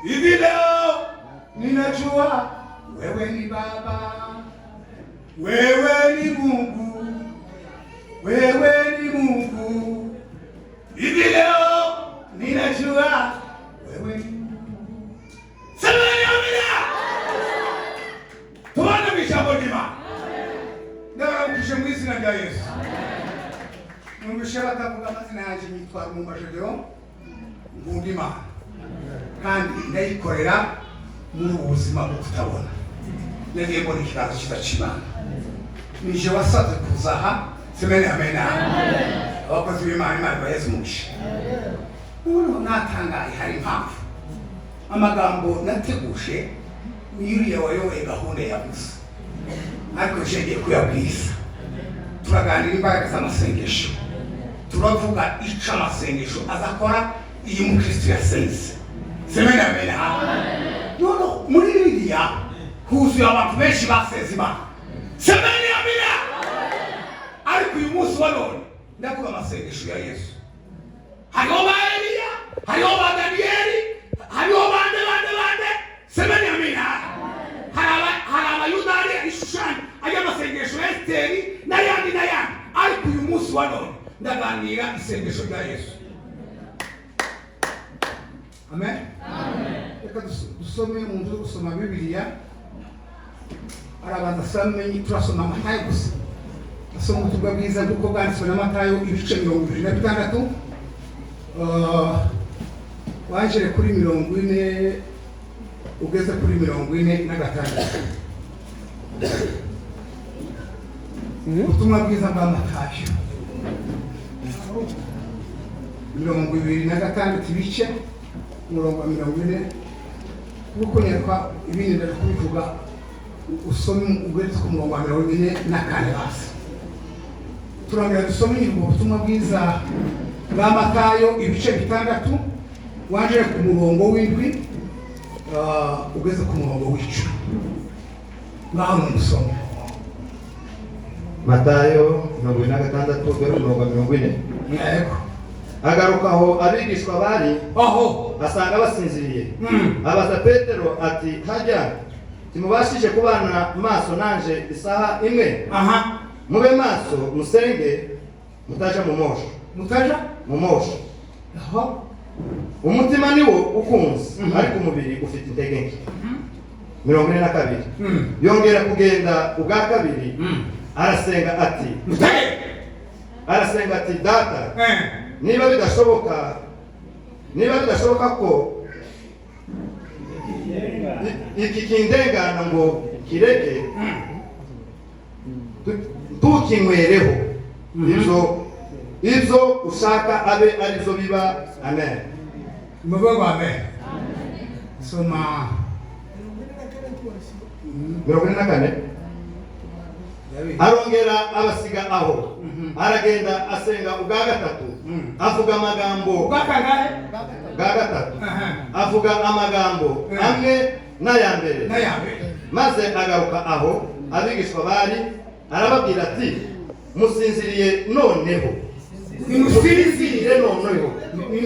Hivi leo ninajua wewe ni Baba, wewe ni Mungu, wewe ni Mungu. Hivi leo ninajua wewe ni Mungu. Sema amina. Tuone mishambo ndima. Ndara ukishe mwisi na bya Yesu. Mungu shara tavuga mazina yanje nitwa Rumba Jedeo Ngundima. Kandi ndayikorera muri ubuzima bwo kutabona. Nagiye mbona ikibazo kidacibana. Nije wasaze kuzaha semene amena. Abakozi b'Imana bayeze mugisha. Uno natangaye hari impamvu. Amagambo nategushe yuriye wayoboye gahunda ya gusa. Ariko ngiye kuyabwisa. Turaganira imbaraga z'amasengesho. Turavuga ica amasengesho azakora iyi mukristo yasenze. Semena amena. Nono muri Bibiliya huzuye abantu benshi basenze Imana. Semena amena. Ariko uyu munsi wa none ndavuga amasengesho ya Yesu. Hariho ba Eliya, hariho ba Daniyeli, hariho bande. Semena amena. Hari abayudari ishushanyo ay'amasengesho ya Esiteri n'ayandi. Ariko uyu munsi wa none ndaganira isengesho rya Yesu. Amen. Reka dusome mu nzu gusoma Bibiliya. Arabanza samenye turasoma Matayo gusa. Asoma ubutumwa bwiza bw'uko bwanditswe na Matayo ibice 26. Wajere kuri 40 ugeze kuri 46. Ubutumwa bwiza bwa Matayo 26 ibice 40 kuko nyerwa ibindi ndakubivuga usome ugeze ku murongo wa 44 basi. Turangira dusome ubutumwa bwiza bwa Matayo ibice 6 waje ku murongo w'indwi ugeze ku murongo w'icumi. Ngaho musome Matayo 26 ugeze ku murongo wa 40. Yego. Agarukaho abigishwa bari aho asanga basinziriye. Abaza Petero ati hajya timubashije kubana maso nanje isaha imwe. Mube maso musenge mutaja mu mosho. Mutaja mu mosho. Aho umutima niwo ukunze ariko umubiri ufite intege nke. 42. Yongera kugenda ubwa kabiri arasenga ati data niba bidashoboka ko iki kindengana ngo kireke tukinywereho izo ushaka abe arizo biba. Amen. Mugongo amen. Soma 44. Arongera abasiga aho aragenda asenga ubwa gatatu avuga amagambo bwa gatatu avuga amagambo amwe n'ayambere maze agaruka aho abigishwa bari arababwira ati musinziriye noneho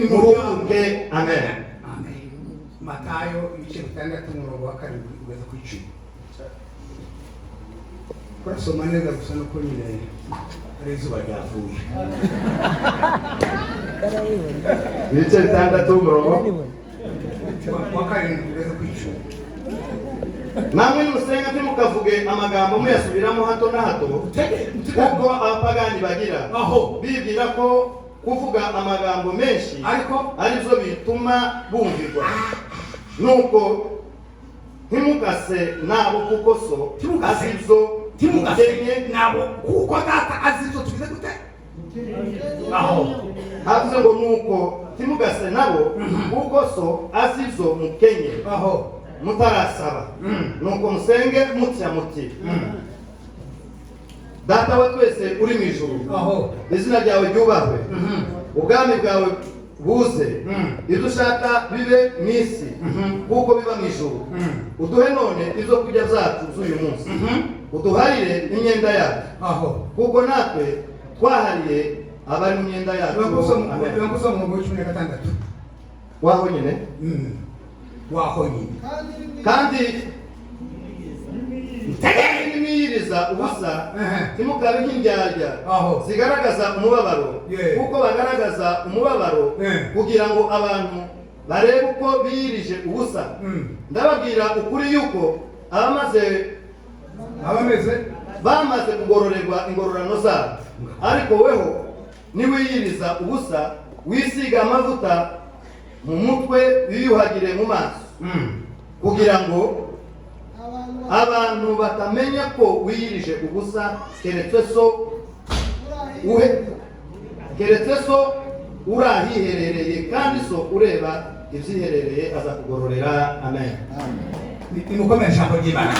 muruhuke. Amen. Matayo ibice 6 umurongo wa 7 ugeze ku 10. Kurasoma neza gusa no ko nyine izuba ryavuye. Ibice 6 umurongo wa 7 ugeze ku 10. Namwe musenga mukavuge amagambo muyasubiramo hato na hato kuko abapagani bagira aho bibwira ko kuvuga amagambo menshi ariko arizo bituma bumvirwa. Nuko ntimukase nabo kuko so azizo timukase nabo kuko data azizo tubize gute aho havuze ngo nuko timukase nabo kuko so azizo mukenye aho mutarasaba. Nuko musenge mutya muti data wa twese uri mu ijuru izina ryawe ryubahwe ubwami bwawe buze ibyo ushaka bibe mu isi kuko biba mu ijuru. Uduhe none izo kurya zacu z'uyu munsi uduharire imyenda yacu kuko natwe twahariye abari mu myenda yacu. Amen. Waho nyine wahonye kandi nimwiyiriza ubusa timukabe nk'indyarya zigaragaza umubabaro kuko bagaragaza umubabaro kugira ngo abantu barebe uko biyirije ubusa. Ndababwira ukuri yuko bamaze kugororerwa ingororano zabo, ariko weho niwiyiriza ubusa wisiga amavuta mu mutwe wiyuhagire mu maso kugira ngo abantu batamenya ko wiyirije ubusa keretse so urahiherereye, kandi so ureba ibyiherereye azakugororera. Amen. Nimukomere ijambo ry'Imana.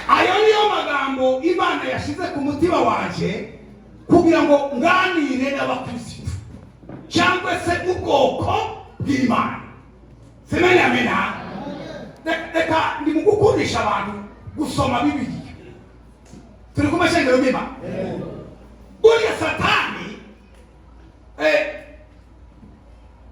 Ayo niyo magambo Imana yashize ku mutima wanje kugira ngo nganire n'abakristo cyangwa se ubwoko bw'Imana. Semenya amena. Reka ndi mu gukundisha abantu gusoma Bibiliya. Turi ku mashengero y'Imana. Uriya Satani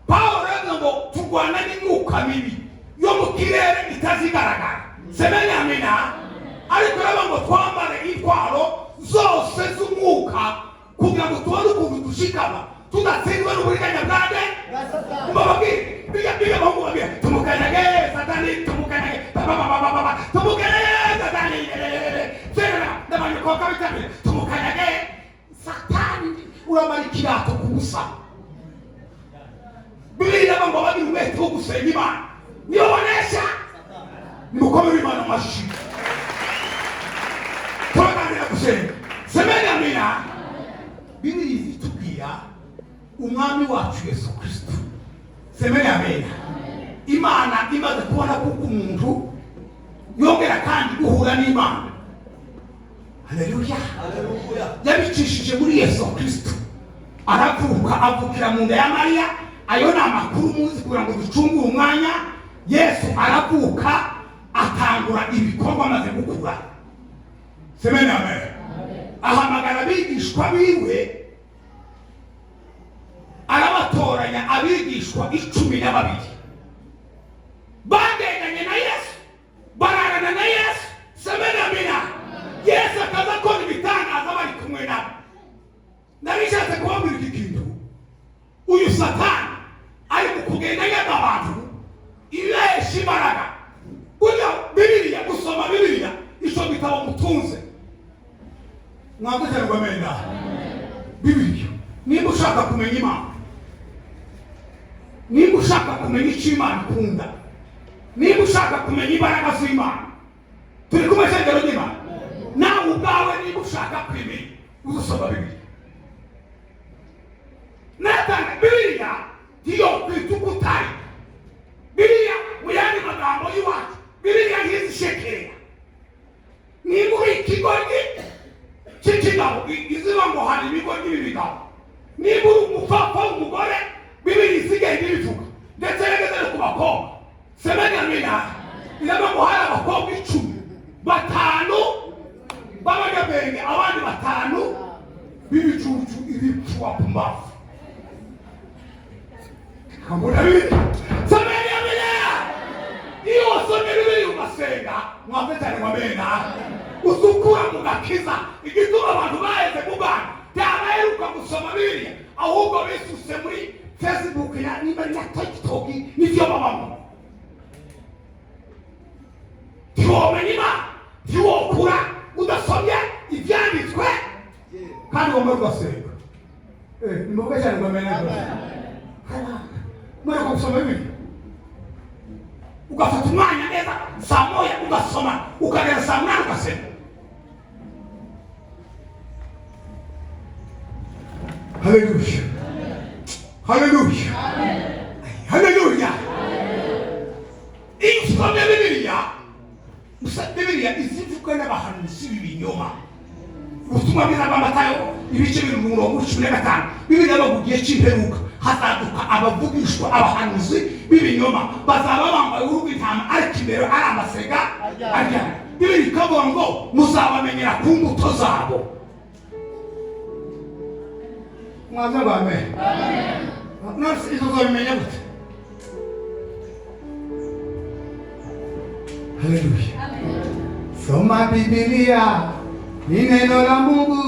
Paulo rero ngo turwana n'imyuka mibi yo mu kirere itazigaragara. Semenya amena. Ariko rero ngo twambare intwaro zose z'umwuka kugira ngo tubone ukuntu dushikama tudatsindwa n'uburiganya bwande mbababwire biga bahungu babwira tumukanyage Satani, tumukanyage tumukanyage Satani zera n'abanyakoka bitane tumukanyage Satani uramara ikirato ku busa. Bibiliya ngo bagira umwete wo gusenga Imana niyo bonesha nimukomere Imana amashyi twaganira gusenga. Semenya amina. Bibiliya itubwira umwami wacu Yesu Kristo. Semenya amina. Imana imaze kubona kuko umuntu yongera kandi guhura n'Imana. Haleluya. Yabicishije muri Yesu Kristo. Aravuka avukira mu nda ya Mariya. Ayo ni amakuru muzi kugira ngo ducungure umwanya. Yesu aravuka atangura ibikorwa amaze gukura. Semenya amina. Ahamagara abigishwa biwe, arabatoranya abigishwa 12 bagendanye na Yesu, bararana na Yesu. Semenya amina. Yesu akaza akora ibitangaza bari kumwe nabo. Narishatse kubabwira iki kintu, uyu Satani ari mu kugendanya n'abantu ibesha imbaraga. Ujya Bibiliya, gusoma Bibiliya icyo bitabo mutunze mwanduterwa menda Bibiliya. Niba ushaka kumenya Imana, niba ushaka kumenya icyo Imana ikunda, niba ushaka kumenya imbaraga z'Imana, turi ku mashengero y'Imana. Nawe ubwawe niba ushaka kwimenya uzusoma Bibiliya. Natanga Bibiliya ndiyo kwitugutari. Bibiliya mu yandi magambo y'iwacu, Bibiliya ntizishekerera. Niba uri ikigoryi cy'ikigabo iziba ngo hari ibigoryi b'ibigabo, niba uri umupfapfa w'umugore Bibiliya isigaye ibivuga. Ndetse yageze ku bakobwa. Semenya amina. Iraba ngo hari abakobwa 10, 5 b'abanyabwenge, abandi 5 b'ibicucu ibipfuwa ku mbavu. Kamuna Bibiliya. Semenya amina. Iyo wasomye Bibiliya ugasenga mwapetane mwamena uzukura mu gakiza. Igituma abantu baheze mu Bwana byabaheruka gusoma Bibiliya ahubwo bisuse muri Facebook na TikTok n'ivyo babamo. Tiwomenya Imana, tiwokura udasomye ivyanditswe kandi womara ugasenga. Nimuvuge cyane mwamena mwere gusoma Bibiliya ugafata umwanya neza saa moya ugasoma ukagera saa 8 ugasenga. Haleluya. Haleluya. Haleluya. Iyo usomye Bibiliya izivuga n'abahanuzi b'ibinyoma. Ubutumwa bwiza bwa Matayo ibice 15. Bibiliya bavugiye cy'imperuka hazaduka abavugishwa abahanuzi b'ibinyoma bazaba bambaye uruhu rw'intama ariko imbere ari amasega aryana. Bibiliya ikavuga ngo muzabamenyera ku mbuto zabo. Mwaza bame. Amen. Nasi izo zabimenya gute? Haleluya. Soma Biblia, ni neno la Mungu.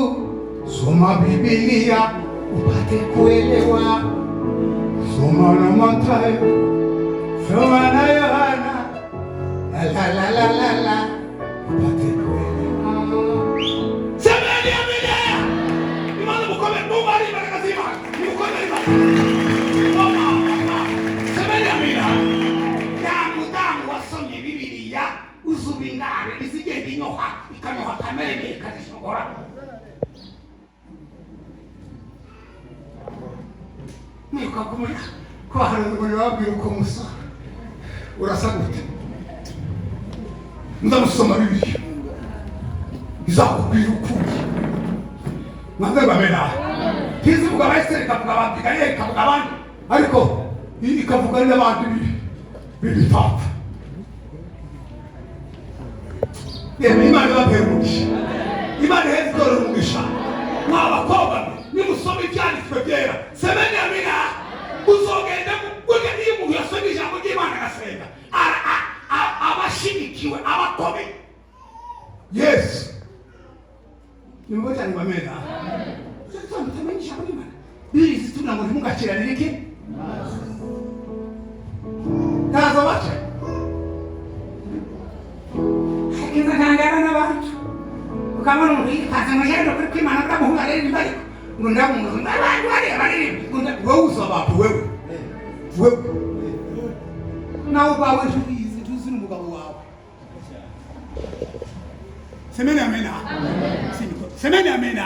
Soma Biblia upate kuelewa. Soma na Mathayo, soma na Yohana, la upate kuelewa. Semeni amina. Imani mukome Mungu alibariki zima. Mukome zima. Mama. Semeni amina. Damu wasomye Biblia uzubingare izigenda inyoha ikanyoha kamere ikazishobora. Mwuka kumenya ko hari umugore wabwira uko musa urasagute. Ndamusoma Biblia izakubwira ukuri. Mwanze bamena kizivuga Bayiseri kavuga abandi kavuga abandi ariko ikavuga n'abandi bibitapfa. Imana baperuki. Imana hezikora umugisha. Mwabakobwa nimusome ibyanditswe byera. Semeni amina. Uzogenda kugira iyo umuntu yasomye ijambo ry'Imana agasenga. Abashigikiwe abakome. Yes. Nimwoja ni bamena. Sasa mtamenya ijambo ry'Imana. Bizi tuna ngo ntimugakirane iki? Tazo bacha. Kita kangana n'abantu. Ukamana umuntu yikaza amajyendo kuri kwimana baramuhunga rero imbari. Ngunda mu abantu bari ngunda wowe uzabatu wewe. Nawe bawe tuzi n'umugabo wawe. Semeni amena. Semeni amena.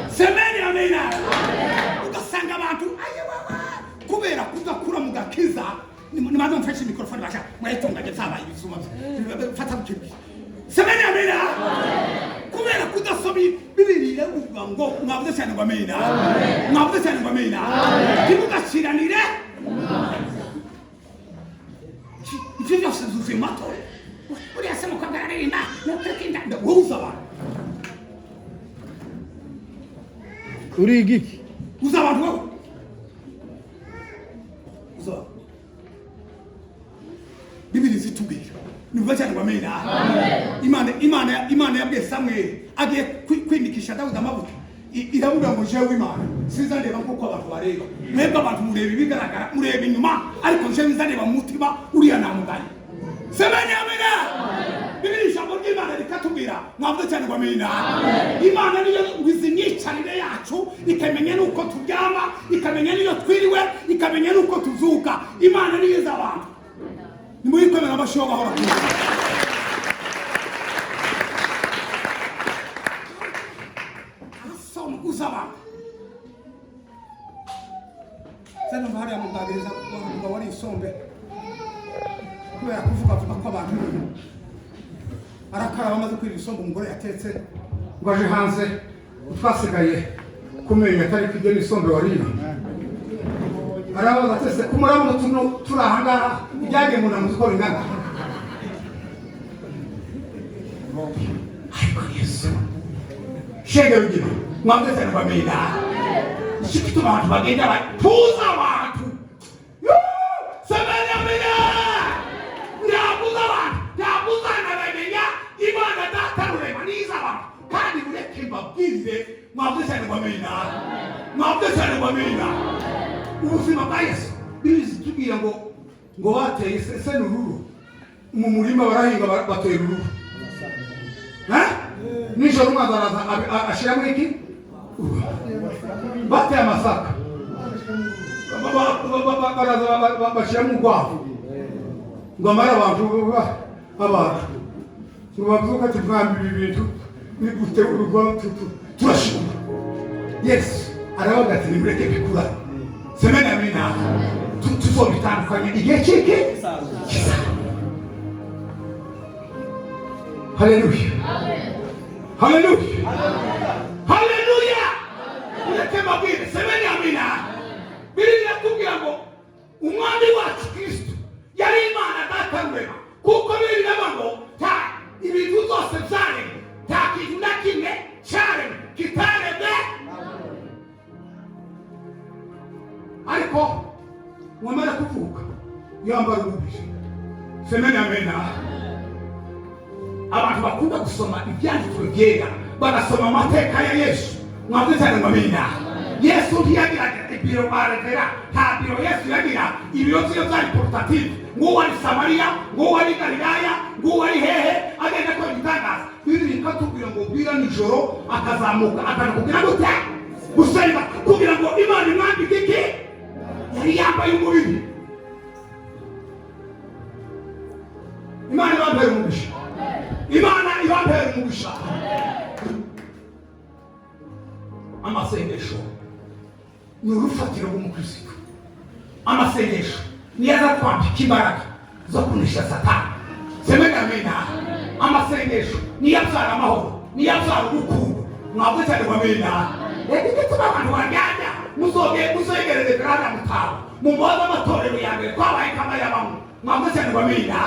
Semeni amena. Ugasanga abantu ayewawa kubera kudakura mu gakiza. Nimaze mfashe mikrofone basha mwayitunga getsaba ibisuma fata bukibi. Semeni amena. Kubera kudasomi Biblia uvuga ngo mwavuze cyane ngo amena. Mwavuze cyane ngo amena. Timugashiranire. Ivyo byose zuzuye matore. Uriya se mukagararira inda n'utekinda wowe uzaba. Uri igiki? Uzaba wowe. Uzaba. Biblia zitubwira nivuga cyane ngo amena. Imana yabwiye Samweli agiye kwimikisha Dawudi amavuta. Iravuga ngo jewe Imana sizandeba nkuko abantu bareba. Mwebwe abantu mureba ibigaragara mureba inyuma ariko jewe nzandeba mu mutima uriya namugaye. Semeni amena. Biblia ijambo ry'Imana rikatubwira mwavuze cyane ngo amena. Imana niyo wizinyicanire yacu ikamenya nuko turyama ikamenya niyo twiriwe ikamenya nuko tuzuka. Imana niyo izabantu. Nimuyikomera abashoba hora. Asoma uzaba. Sana bahari ya mugagereza ngo wari isombe. Kubera kuvuga ko abantu arakara bamaze kwira isombe umugore yatetse ngo aje hanze utwasigaye kumenya atari kujya n'isombe wariyo. Arabaza tese kumurabona turahanga bijyage mu namuzi ko ringana. Ariko Yesu shege rugira mwambe cyane bamena. Shikito abantu bagenda batuza abantu. Semeni amena. Ndabuza abantu ndabuza nabemenya Imana datarurema niza abantu kandi ureke mbabwire mwambe cyane bamena. Mwambe cyane bamena. Ubuzima bwa Yesu bizi tubwira ngo bateye se n'ururu mu murima barahinga bateye ururu. Nijoro umwana araza ashiramo iki? Bateye amasaka. Baraza bashiramo urwavu. Ngo amara abantu ngo bavuga ati mwambi ibintu ni gute urwavu turashima. Yesu aravuga ati nimureke bikura. Semeni amina. Tuzobitandukanye igihe kiki? Haleluya. Haleluya. Haleluya. Ureke mabwire semeni amina. Biblia tubwira ngo umwami wacu Kristo yari Imana datarurema kuko Biblia ngo ta ibintu zose byaremwe ta kintu na kimwe cyaremwe kitaremwe. Ariko wamara kuvuka yambara umubiri. Semeni amena. abantu bakunda gusoma ibyanditswe byera bagasoma amateka ya Yesu. Mwabwe cyane mwamenya Yesu ntiyagira ibiro baregera, nta biro Yesu yagira. Ibiro byo byari portative, ngo wari Samaria, ngo wari Galilaya, ngo wari hehe, agenda ko gitangaza. Bibiri katubwira ngo bwira nijoro akazamuka akakubwira gute gusenga kugira ngo Imana imwambike iki yari yambaye umubiri. Imana ibambere umugisha, Imana ibambere umugisha. Amasengesho ni urufatiro rw'umukristo. Amasengesho niyo azatwambika imbaraga zo kunesha Satani. Semena amena. Amasengesho niyo abyara amahoro, niyo abyara urukundo. Mwabwe cyane wamena. Gituma abantu bajyana muzogereze grada mutaba mu mbaza amatorero ya mbere kwabaye kama y'abamwe. Mwabwe cyane wamena.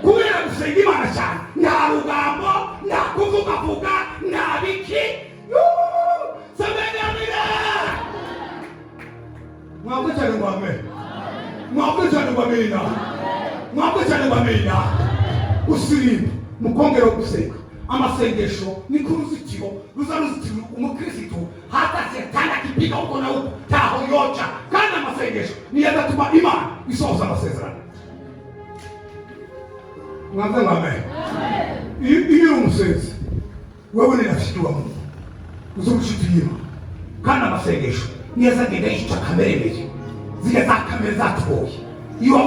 Kubera gusenga Imana cyane, nta rugambo, nta kuvuga, nta biki. Mwabwe cyane wamena. Mwabwe cyane wamena. Mwabwe cyane wamena. Usirimba mukongera gusenga. Amasengesho ni kuruzitiro ruzaruzitiro umukristo hata Satani akipiga huko na huko taho yocha. Kandi amasengesho ni yadatuma Imana isohoza amasezerano. Mwabwe amen. Iyo umusenzi wewe ni rafiki wa Mungu uzokushitira. Kandi amasengesho ni yazagenda yica kamere mbere zile za kamere zatuboye. Iyo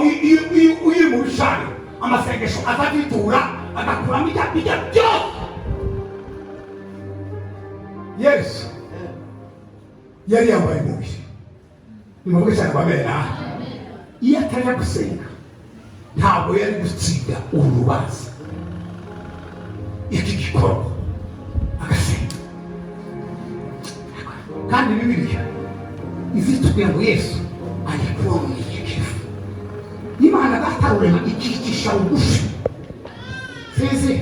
mu bishari amasengesho azabitura agakuramo ibyaha byose. Yesu yari yambaye umubiri. Nimubwe cyane bamena. Iyo ataje gusenga ntabwo yari gutsinda urubanza. Iki gikorwa agasenga. Kandi Bibiliya izitubwira ngo Yesu alikuwa mnyenyekevu. Imana datarurema ikicisha ugufi. Sisi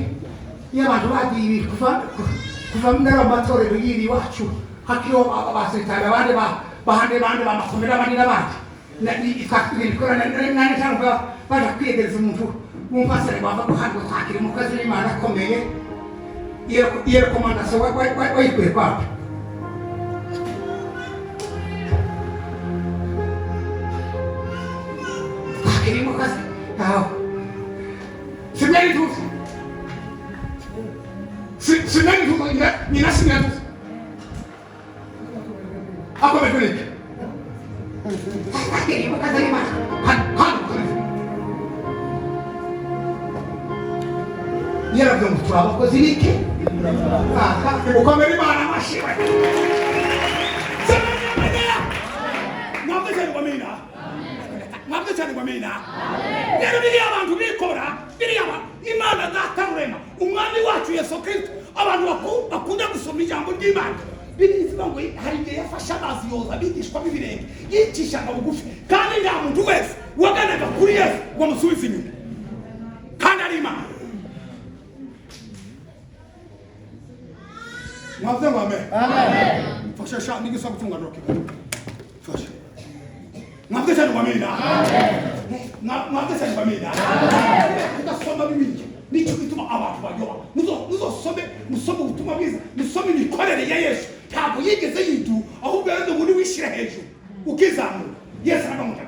y'abantu bagiye kuva ndara amatorero yiri wacu hakiro abasitari abandi bahande bamasomera abandi n'abandi ikakubikora nane cyangwa baje kwiyegereza umuntu umfasere bava guhabwa kwakira umukozi w'Imana akomeye. Iyo komandase wayikuye kwapi? Kwakira umukozi aho simyari tuzi simyari tuzi nina simyari tuzi ako bekulike kwakira umukozi w'Imana yarabyo mutwa abakozi bike ukomera Imana amashiwe. Mwabwe cyane wamena. Mwabwe cyane wamena. Rero biri abantu bikora biri Imana datarurema umwami wacu Yesu Kristo. Abantu bakunda gusoma ijambo ry'Imana biriziba ngo hari igihe yafasha amazi yoza bigishwa b'ibirenge yicishaga bugufi. Kandi nta muntu wese waganaga kuri Yesu ngo amusubize inyuma. Kandi ari Imana. Mwabwe amen. Amen. Fasha sha nigisa kutunga roke. Fasha. Mwabwe cyane wamena. Amen. Mwabwe cyane wamena. Amen. Ndasoma Bibiliya. Nico gituma abantu bayoba. Musome ubutumwa bwiza. Musome imikorere ya Yesu. Ntabwo yigeze yidu ahubwo yari muri wishira hejuru. Ukizamura. Yesu aramuta.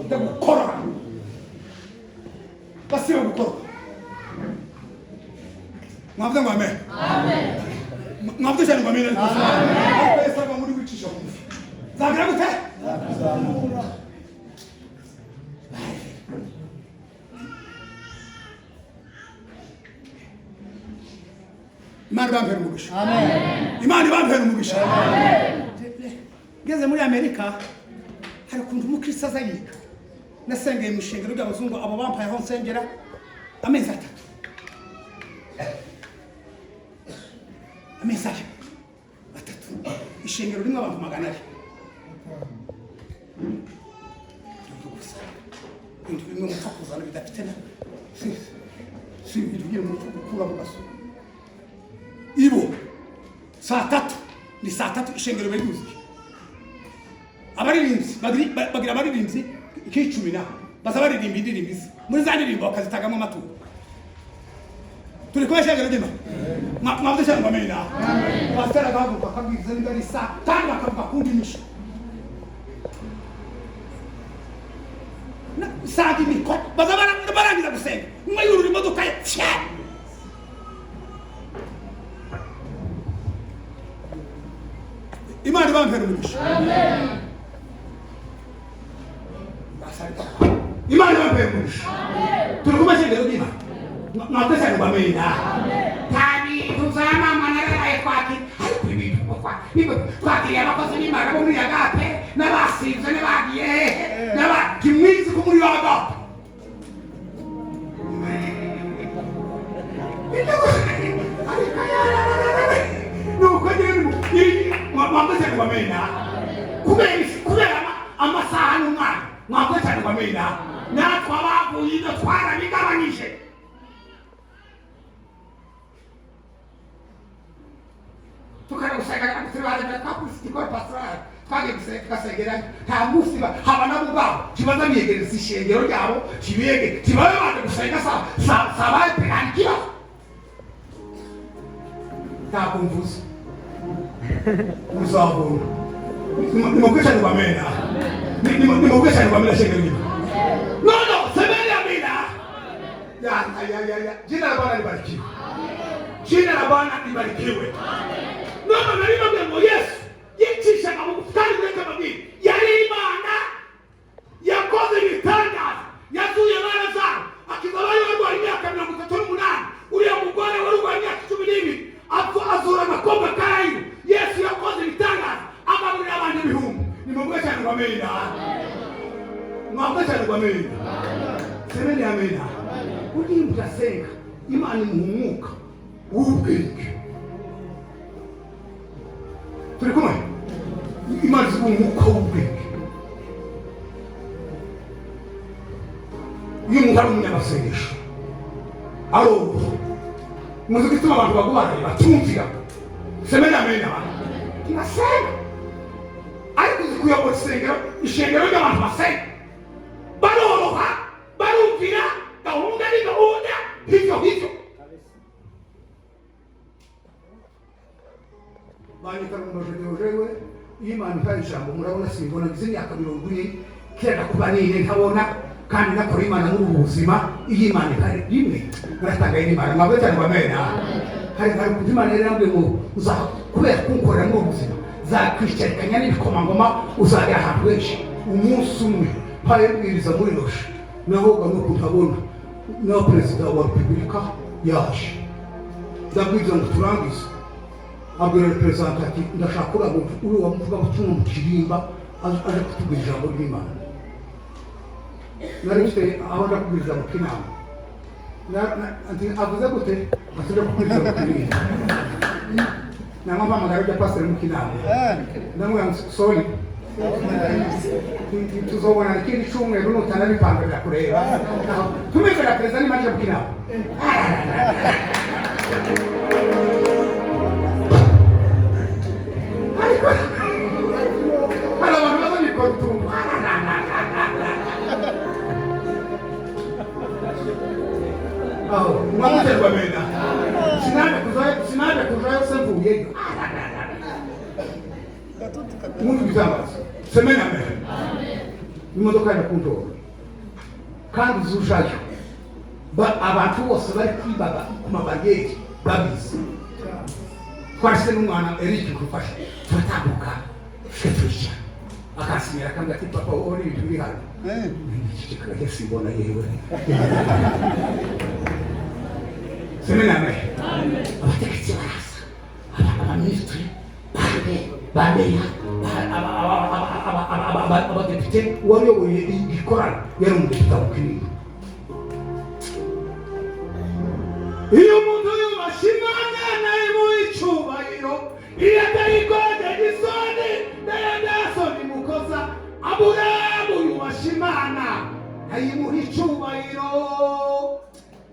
Ndagukora. Basiba gukora. Mwabwe amen. Amen. Mwabwe cyane wamena. Amen. Yesu aba muri wicisha bugufi. Zagira gute? Zamura. Imana ibambere umugisha. Amen. Imana ibambere umugisha. Amen. Ngeze muri Amerika hari kuntu umukristo azayiga. Nasengeye mu shengero ry'abazungu abo bampaye aho nsengera amezi 3. Amezi 3. Ishengero rimwe abantu 100. Ibintu bimwe mufakuzana bidafite na si ibintu bimwe mufakura mu gaso. Ibo saa 3 ni saa 3 ishengero beguzi. Abaririmbyi bagira abaririmbyi ikicumi na baza baririmba indirimbo muri za ndirimbo bakazitagamo amaturo. Tulikuwa shangiro dima. Mwavuze cyane ngomena. Pastor agahaguruka akabwiriza n'ingari sa kandi akavuga kundi misho. Sagi miko bazabarangiza gusenga. Mwayurura imodoka ye. Imana bampera umugisha. Amen. Imana bampera umugisha. Amen. Tulikuwa shangiro dima. Mwavuze cyane ngomena. Tani tuzama manara kwaki kwaki abakozi b'Imana bo muri Agape n'abasize n'abagiye n'abakimwizi ku muri Agape nuko nyine mwambaze kwamena kubera amasaha n'umwana mwambaze kwamena natwe abavuye twara bigabanyije tukarusega kutirwara kapusi ko pastor twage gusegera nta musi habana bubabo kibaza biyegereza ishengero ryabo kibiyege kibaye bande gusega sabaye perangira ta kumvuza uzabona nimokesha ni bamena nimokesha ni bamena shengero nyuma no semeni amina ya jina la Bwana libarikiwe jina la Bwana libarikiwe Noma nalima mwengo Yesu yicisha na mkutani kuleka mabili yali imana yakoze ibitangaza yazuye mara zao akizalayo wadu wa miaka 38 ule mugwane wadu wa miaka 12 azura makomba karayu Yesu yakoze ibitangaza akabuli abandi bihumbi nimugwesha ni kwamena mwagwesha ni kwamena semeni amena udi mtasenga imani muhumuka ubwenge turi kumwe imana z'umwuka w'ubwenge iyo umuntu ari umunyamasengesho aroro muzi gituma abantu bagubaraye batumvira semeni amena ntibasenga ariko uzi kuyobora ishengero ry'abantu basenga baroroha barumvira gahunda ni gahunda hivyo Banyita rumbaje Deojewe Imana ihaye ijambo murabona simbona ngize imyaka 40 kera kuba nine ntabona kandi nakora Imana muri ubuzima Imana ihaye rimwe naratanga Imana mabwe cyane bamena hari ku Imana yarambwe ngo uza kubera kunkorera mu ubuzima za Christian n'ibikomangoma uzajya ahantu henshi umunsi umwe paye bwiriza muri Roshe naho no kutabona na president wa Republika yaje ndabwiza ngo turangize abwira representative ndashaka uri wamuvuga butumwa mu kirimba aje kutubwira ijambo ry'Imana narifite aho ndakubwiriza mu kinama avuze gute asije kubwiriza mu kirimba namamba amagara ya pastor mu kinama namwe sorry tuzobona ikindi cyumweru nutanabipanga kureba tumekera president ni maje mu kinama Mwamuze kwamena. Sinade kuzayo semvuye. Mungu bizabaza. Semena amen. Amen. Imodoka ya kuntora. Kandi zujayo. Abantu bose bari kwibaga ku mabariyeri babizi. Twashyize n'umwana Eric kufasha. Turatambuka. Sheturisha. Akasimira kambwa ati papa uri ibintu biri hano. Kikaya sibona yewe. Semena amen. Amen. Abategetsi barasa. Abaminisitiri babeya abadepite wayoboye igikorano yari umudepite w'Ukiriro. Iyo umuntu yubashimana naye mu icubahiro iyo atayigode gisoni ndayandasoni mukoza Aburahamu yubashimana naye mu icubahiro.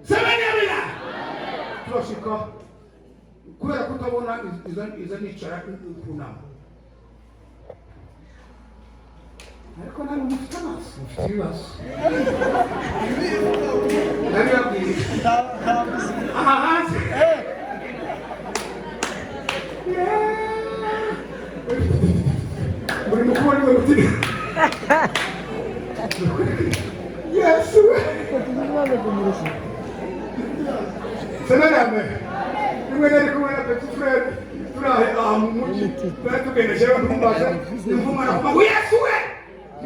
Semena amen. Turashika kubera kutabona iza nicara kunama ariko nari mufite amaso mufite ibibazo nari babwiye hanze buri mukuru we uti yesu senarame rimwe nari kumwe na petit frere turahe mu muji tugendejeho ntumbaza imvuma nakumaga yesu we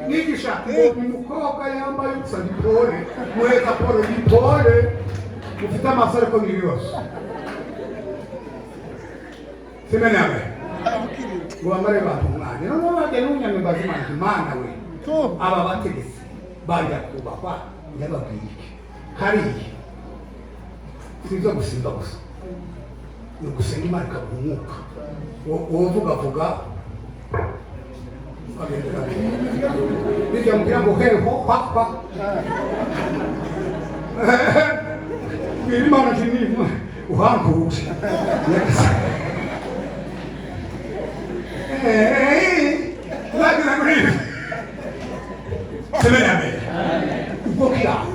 nigisha umukobwa yambaye ubusa gipore muheza polo gipore ufite amaso ariko n'ibibazo senarame ngo bambare bantu umwanya noneho bajya n'unyama imbazi manje mana we aba bategetse bajya kubakwa yababwiye iki hariya sizo gusimba gusa ni ugusenga imana ikaguha umwuka wowe uvuga ukagendera bijya mubwira ngo heho hapa bwira imana nti nima uhankuruje zagira muri ibi semeni amen ubwo kiraho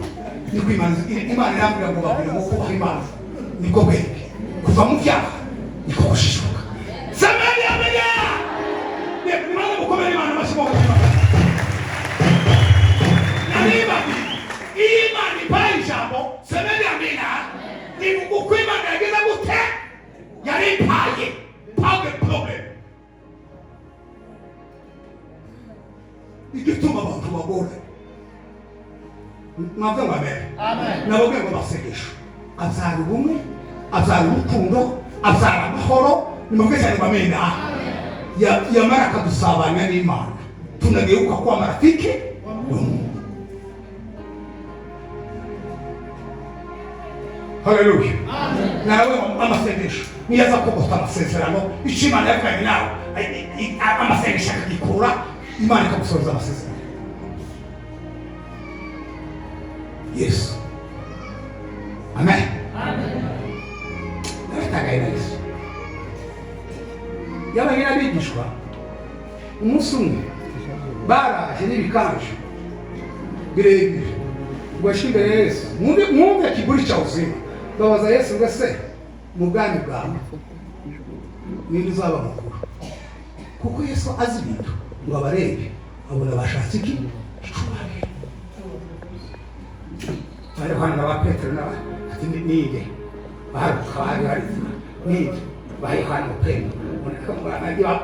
niko imana irambwira ngo babwire ngo kubaha imana niko bwenge kuva mu byaha niko gushishuka semeni amen nimaze gukomera imana amashyi mo gukima nariba iyi imana ipaye ijambo semeni amen ni uko imana yageze gute yari ipaye pawe problem igituma abantu bagore mwabwe ngo amen nababwiye ngo basengesha azara ubumwe azara urukundo azara amahoro nimubwe cyane ngo amen yamara akadusabanya n'imana tunageuka kuwa marafiki haleluya nawe amasengesho niyaza kugota amasezerano icyo imana yavuganye nawe amasengesho akagikura imana ikagusoza amasezerano yesu amen naratagaye na yesu yabanye n'abigishwa umunsi umwe baraje n'ibikanju birebire ngo bashyire imbere ya yesu mwumve kiguri cya uzima babaza yesu ngo ese mu bwami bwawe ninde uzaba mukuru kuko yesu azi ibintu ngo abarebe abona bashatse iki icubahiro bari hano na ba petero n'aba ati ninde baharuka bari ninde bari hano pendo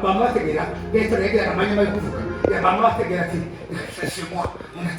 bamubategera petero yegeraga amanyama yo kuvuga bamubategera ati c'est moi